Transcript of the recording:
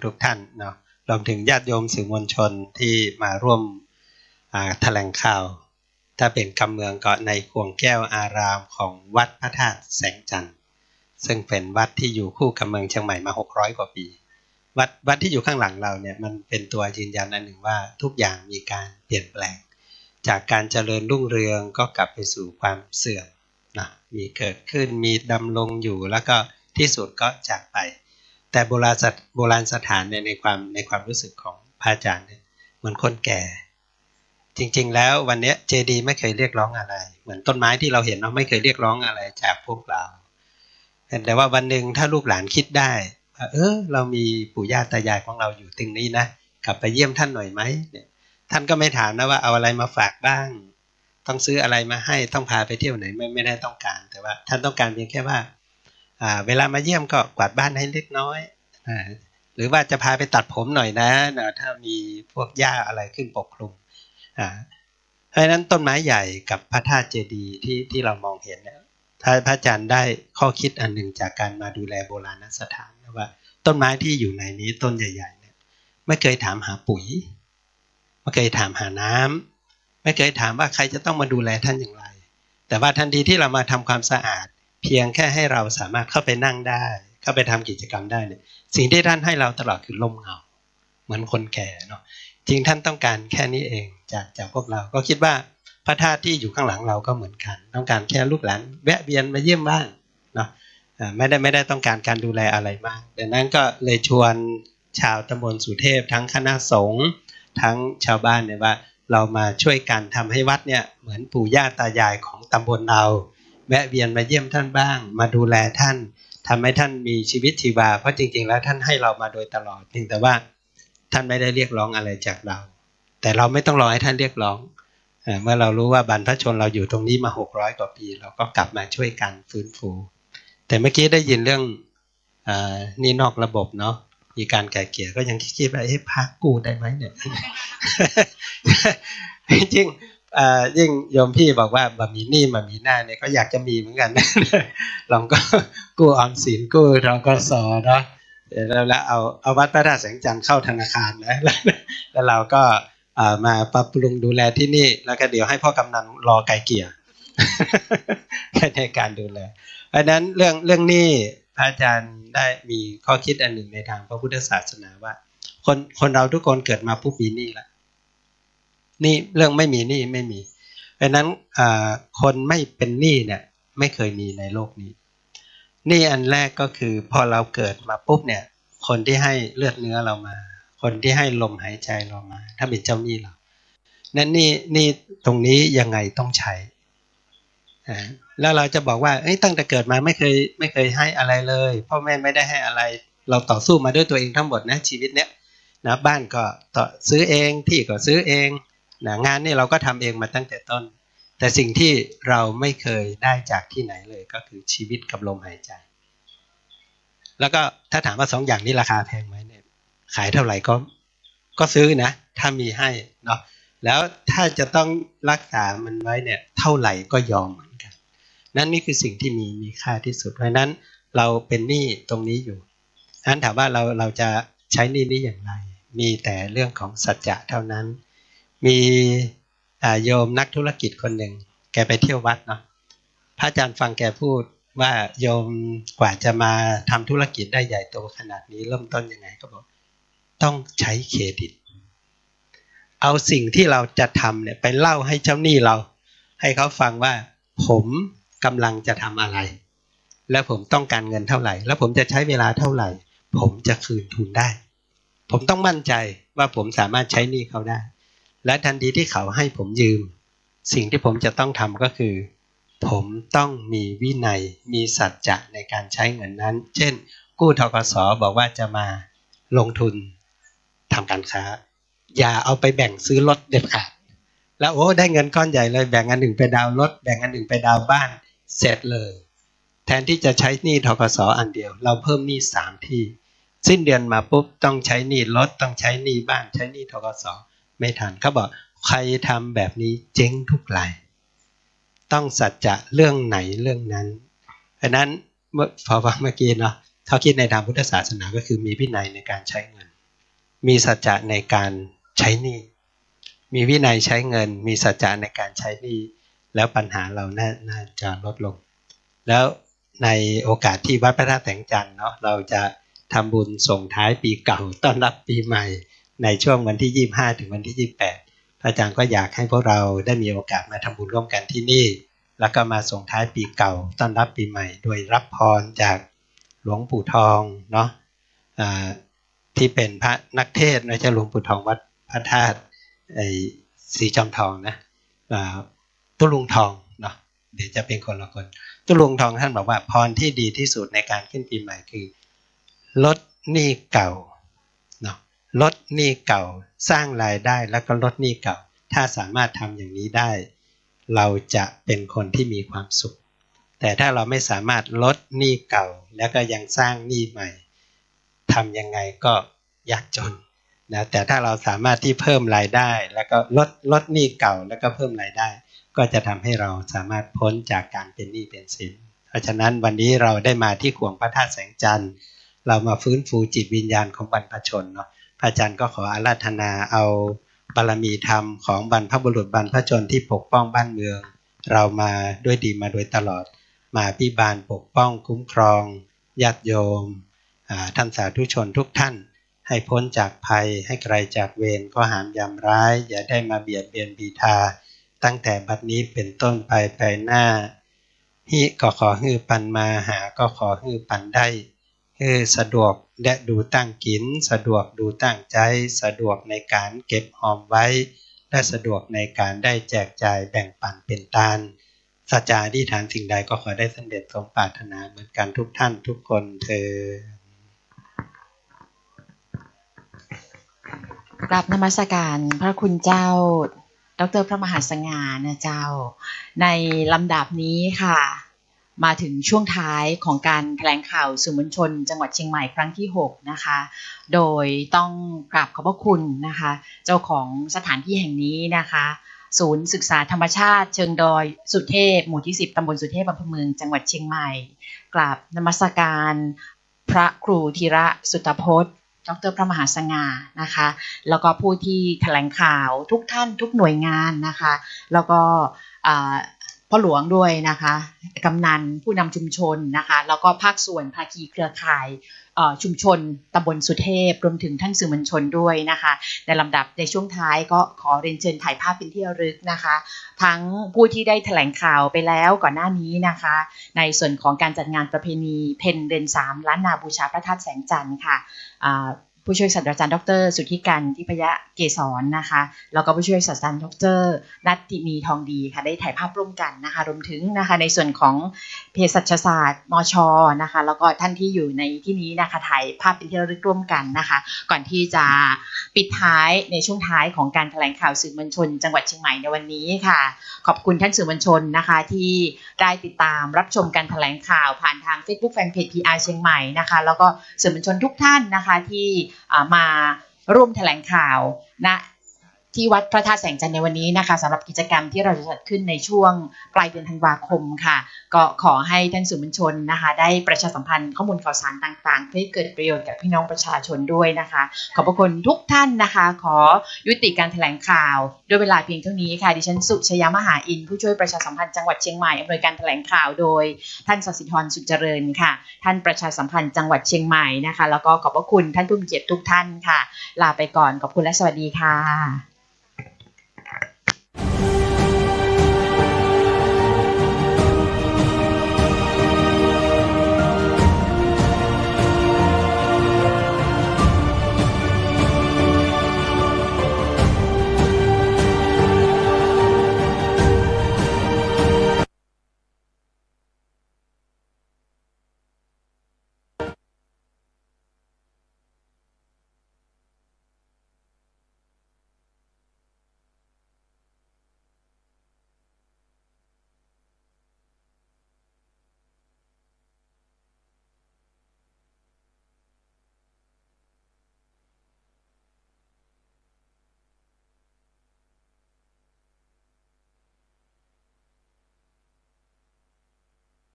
ทุกท่านเนาะรวมถึงญาติโยมสื่อมวลชนที่มาร่วมแถลงข่าวถ้าเป็นคำเมืองก็ในขวงแก้วอารามของวัดพระธาตุแสงจันทร์ซึ่งเป็นวัดที่อยู่คู่กับเมืองเชียงใหม่มา600 กว่าปีวัดที่อยู่ข้างหลังเราเนี่ยมันเป็นตัวยืนยันอันหนึ่งว่าทุกอย่างมีการเปลี่ยนแปลงจากการเจริญรุ่งเรืองก็กลับไปสู่ความเสื่อมนะมีเกิดขึ้นมีดำรงอยู่แล้วก็ที่สุดก็จากไปแต่โบราณสถานในความรู้สึกของพระอาจารย์เนี่ยเหมือนคนแก่จริงๆแล้ววันนี้เจดีย์ไม่เคยเรียกร้องอะไรเหมือนต้นไม้ที่เราเห็นเนาะไม่เคยเรียกร้องอะไรจากพวกเราแต่ว่าวันหนึ่งถ้าลูกหลานคิดได้ว่าเรามีปู่ย่าตายายของเราอยู่ตรงนี้นะกลับไปเยี่ยมท่านหน่อยไหมเนี่ยท่านก็ไม่ถามนะว่าเอาอะไรมาฝากบ้างต้องซื้ออะไรมาให้ต้องพาไปเที่ยวไหนไม่ได้ต้องการแต่ว่าท่านต้องการเพียงแค่ว่าเวลามาเยี่ยมก็กวาดบ้านให้เล็กน้อยหรือว่าจะพาไปตัดผมหน่อยนะถ้ามีพวกหญ้าอะไรขึ้นปกคลุมเพราะฉะนั้นต้นไม้ใหญ่กับพระธาตุเจดีย์ที่เรามองเห็นเนี่ยพระอาจารย์ได้ข้อคิดอันหนึ่งจากการมาดูแลโบราณสถานว่าต้นไม้ที่อยู่ในนี้ต้นใหญ่ๆเนี่ยไม่เคยถามหาปุ๋ยไม่เคยถามหาน้ำไม่เคยถามว่าใครจะต้องมาดูแลท่านอย่างไรแต่ว่าทันทีที่เรามาทำความสะอาดเพียงแค่ให้เราสามารถเข้าไปนั่งได้เข้าไปทำกิจกรรมได้เนี่ยสิ่งที่ท่านให้เราตลอดคือลมเงาเหมือนคนแก่เนาะจริงท่านต้องการแค่นี้เองจากพวกเราก็คิดว่าพระธาตุที่อยู่ข้างหลังเราก็เหมือนกันต้องการแค่ลูกหลานแวะเวียนมาเยี่ยมบ้างเนาะไม่ได้ต้องการการดูแลอะไรมากดังนั้นก็เลยชวนชาวตำบลสุเทพทั้งคณะสงฆ์ทั้งชาวบ้านเนี่ยว่าเรามาช่วยกันทำให้วัดเนี่ยเหมือนปู่ย่าตายายของตำบลเราแวะเวียนมาเยี่ยมท่านบ้างมาดูแลท่านทำให้ท่านมีชีวิตชีวาเพราะจริงๆแล้วท่านให้เรามาโดยตลอดเพียงแต่ว่าท่านไม่ได้เรียกร้องอะไรจากเราแต่เราไม่ต้องรอให้ท่านเรียกร้องเมื่อเรารู้ว่าบรรพชนเราอยู่ตรงนี้มา600 กว่าปีเราก็กลับมาช่วยกันฟื้นฟูแต่เมื่อกี้ได้ยินเรื่องนี่นอกระบบเนาะมีการไกล่เกลี่ยก็ยังคิดว่าพระกู้ได้ไหมเนี่ย จริงยิ่งโยมพี่บอกว่าบะมีหนี้บะมีหน้าเนี่ยก็อยากจะมีเหมือนกัน ลองก็กู้ออมสินกู้ธกสเนาะแล้วเอาวัดพระธาตุแสงจันทร์เข้าธนาคารนะแล้วเราก็มาปรับปรุงดูแลที่นี่แล้วก็เดี๋ยวให้พ่อกำนันรอไกลเกลี่ย ในการดูแลเพราะนั้นเรื่องนี้พระอาจารย์ได้มีข้อคิดอันหนึ่งในทางพระพุทธศาสนาว่าคนเราทุกคนเกิดมาปุ๊บมีหนี้ละนี่เรื่องไม่มีหนี้ไม่มีเพราะนั้นคนไม่เป็นหนี้เนี่ยไม่เคยมีในโลกนี้หนี้อันแรกก็คือพอเราเกิดมาปุ๊บเนี่ยคนที่ให้เลือดเนื้อเรามาคนที่ให้ลมหายใจเรามาถ้าเป็นเจ้าหนี้เรานั่นนี่ตรงนี้ยังไงต้องใช้แล้วเราจะบอกว่าตั้งแต่เกิดมาไม่เคยให้อะไรเลยพ่อแม่ไม่ได้ให้อะไรเราต่อสู้มาด้วยตัวเองทั้งหมดนะชีวิตเนี้ยนะบ้านก็ต่อซื้อเองที่ก็ซื้อเองนะงานนี่เราก็ทำเองมาตั้งแต่ต้นแต่สิ่งที่เราไม่เคยได้จากที่ไหนเลยก็คือชีวิตกับลมหายใจแล้วก็ถ้าถามว่า2 อย่างนี้ราคาแพงไหมเนี่ยขายเท่าไหร่ก็ซื้อนะถ้ามีให้เนาะแล้วถ้าจะต้องรักษามันไว้เนี่ยเท่าไหร่ก็ยอมเหมือนกันนั่นนี่คือสิ่งที่มีค่าที่สุดเพราะนั้นเราเป็นหนี้ตรงนี้อยู่นั้นถามว่าเราจะใช้หนี้นี้อย่างไรมีแต่เรื่องของสัจจะเท่านั้นมีโยมนักธุรกิจคนหนึ่งแกไปเที่ยววัดเนาะพระอาจารย์ฟังแกพูดว่าโยมกว่าจะมาทำธุรกิจได้ใหญ่โตขนาดนี้เริ่มต้นยังไงก็บอกต้องใช้เครดิตเอาสิ่งที่เราจะทำเนี่ยไปเล่าให้เจ้าหนี้เราให้เขาฟังว่าผมกำลังจะทำอะไรแล้วผมต้องการเงินเท่าไหร่แล้วผมจะใช้เวลาเท่าไหร่ผมจะคืนทุนได้ผมต้องมั่นใจว่าผมสามารถใช้หนี้เขาได้และทันทีที่เขาให้ผมยืมสิ่งที่ผมจะต้องทำก็คือผมต้องมีวินัยมีสัจจะในการใช้เงินนั้นเช่นกู้ธกส.บอกว่าจะมาลงทุนทำการค้าอย่าเอาไปแบ่งซื้อรถเด็ดขาดแล้วได้เงินก้อนใหญ่เลยแบ่งอันหนึ่งไปดาวน์รถแบ่งอันหนึ่งไปดาวน์บ้านเสร็จเลยแทนที่จะใช้หนี้ธกส.อันเดียวเราเพิ่มหนี้3ที่สิ้นเดือนมาปุ๊บต้องใช้หนี้รถต้องใช้หนี้บ้านใช้หนี้ธกส.ไม่ทันเขาบอกใครทำแบบนี้เจ๊งทุกรายต้องสัจจะเรื่องไหนเรื่องนั้นเพราะนั้นพอฟังเมื่อกี้เนาะ ข้อคิดในทางพุทธศาสนาก็คือมีวินัยในการใช้เงินมีสัจจะในการใช้หนี้มีวินัยใช้เงินมีสัจจะในการใช้หนี้แล้วปัญหาเราน่าจะลดลงแล้วในโอกาสที่วัดพระธาตุแสงจันทร์เนาะเราจะทำบุญส่งท้ายปีเก่าต้อนรับปีใหม่ในช่วงวันที่25ถึงวันที่28อาจารย์ก็อยากให้พวกเราได้มีโอกาสมาทำบุญร่วมกันที่นี่แล้วก็มาส่งท้ายปีเก่าต้อนรับปีใหม่โดยรับพรจากหลวงปู่ทองเนาะที่เป็นพระนักเทศน์ไม่ใช่หลวงปู่ทองวัดพระธาตุสีจอมทองนะตุลุงทองเนาะเดี๋ยวจะเป็นคนละคนตุลุงทองท่านบอกว่าพรที่ดีที่สุดในการขึ้นปีใหม่คือลดหนี้เก่าเนาะลดหนี้เก่าสร้างรายได้แล้วก็ลดหนี้เก่าถ้าสามารถทำอย่างนี้ได้เราจะเป็นคนที่มีความสุขแต่ถ้าเราไม่สามารถลดหนี้เก่าแล้วก็ยังสร้างหนี้ใหม่ทำยังไงก็ยากจนนะแต่ถ้าเราสามารถที่เพิ่มรายได้แล้วก็ลดหนี้เก่าแล้วก็เพิ่มรายได้ก็จะทำให้เราสามารถพ้นจากการเป็นหนี้เป็นสินเพราะฉะนั้นวันนี้เราได้มาที่ขวงพระธาตุแสงจันทร์เรามาฟื้นฟูจิตวิญญาณของบรรพชนเนาะพระอาจารย์ก็ขออาราธนาเอาบารมีธรรมของบรรพบุรุษบรรพชนที่ปกป้องบ้านเมืองเรามาด้วยดีมาโดยตลอดมาพิบาลปกป้องคุ้มครองญาติโยมท่านสาธุชนทุกท่านให้พ้นจากภัยให้ไกลจากเวรข้อหามยามร้ายอย่าได้มาเบียดเบียนบีทาตั้งแต่บัดนี้เป็นต้นไปหน้าฮิก็ขอฮื้อปันมาหาก็ขอฮื้อปันได้สะดวกและดูตั้งกินสะดวกดูตั้งใจสะดวกในการเก็บหอมไว้และสะดวกในการได้แจกจ่ายแบ่งปันเป็นทานสัจจะอธิษฐานสิ่งใดก็ขอได้สำเร็จสมปรารถนาเหมือนกันทุกท่านทุกคนเถิดกราบนมัสการพระคุณเจ้าดร.พระมหาสง่านะเจ้าในลำดับนี้ค่ะมาถึงช่วงท้ายของการแถลงข่าวสื่อมวลชนจังหวัดเชียงใหม่ครั้งที่6นะคะโดยต้องกราบขอบพระคุณนะคะเจ้าของสถานที่แห่งนี้นะคะศูนย์ศึกษาธรรมชาติเชิงดอยสุเทพหมู่ที่10ตำบลสุเทพอำเภอเมืองจังหวัดเชียงใหม่กราบนมัสการพระครูธีระสุตพจน์ดร.พระมหาสง่านะคะแล้วก็ผู้ที่แถลงข่าวทุกท่านทุกหน่วยงานนะคะแล้วก็พ่อหลวงด้วยนะคะกำนันผู้นำชุมชนนะคะแล้วก็ภาคส่วนภาคีเครือข่ายชุมชนตำบลสุเทพรวมถึงท่านสื่อมวลชนด้วยนะคะในลำดับในช่วงท้ายก็ขอเรียนเชิญถ่ายภาพเป็นที่ระลึกนะคะทั้งผู้ที่ได้แถลงข่าวไปแล้วก่อนหน้านี้นะคะในส่วนของการจัดงานประเพณีเพ็ญเดือน3ล้านนาบูชาพระธาตุแสงจันทร์ค่ะผู้ช่วยศาสตราจารย์ดร.สุทธิการทิพยเกษรนะคะแล้วก็ผู้ช่วยศาสตราจารย์ดร.นัทติมีทองดีค่ะได้ถ่ายภาพร่วมกันนะคะรวมถึงนะคะในส่วนของเภสัชศาสตร์มช.นะคะแล้วก็ท่านที่อยู่ในที่นี้นะคะถ่ายภาพเป็นที่ระลึกร่วมกันนะคะก่อนที่จะปิดท้ายในช่วงท้ายของการแถลงข่าวสื่อมวลชนจังหวัดเชียงใหม่ในวันนี้ค่ะขอบคุณท่านสื่อมวลชนนะคะที่ได้ติดตามรับชมการแถลงข่าวผ่านทาง Facebook Fanpage PR เชียงใหม่นะคะแล้วก็สื่อมวลชนทุกท่านนะคะที่มาร่วมแถลงข่าวณที่วัดพระธาตุแสงจันทร์ในวันนี้นะคะสำหรับกิจกรรมที่เราจะจัดขึ้นในช่วงปลายเดือนธันวาคมค่ะก็ขอให้ท่านสื่อมวลชนนะคะได้ประชาสัมพันธ์ข้อมูลข่าวสารต่างๆเพื่อให้เกิดประโยชน์กับพี่น้องประชาชนด้วยนะคะขอบพระคุณทุกท่านนะคะขอยุติการแถลงข่าวด้วยเวลาเพียงเท่านี้ค่ะดิฉันสุชยามหาอินทร์ผู้ช่วยประชาสัมพันธ์จังหวัดเชียงใหม่อำนวยการแถลงข่าวโดยท่านศศิธรสุขเจริญค่ะท่านประชาสัมพันธ์จังหวัดเชียงใหม่นะคะแล้วก็ขอบพระคุณท่านผู้มีเกียรติทุกท่านค่ะลาไปก่อนขอบคุณและสวัสดีค่ะ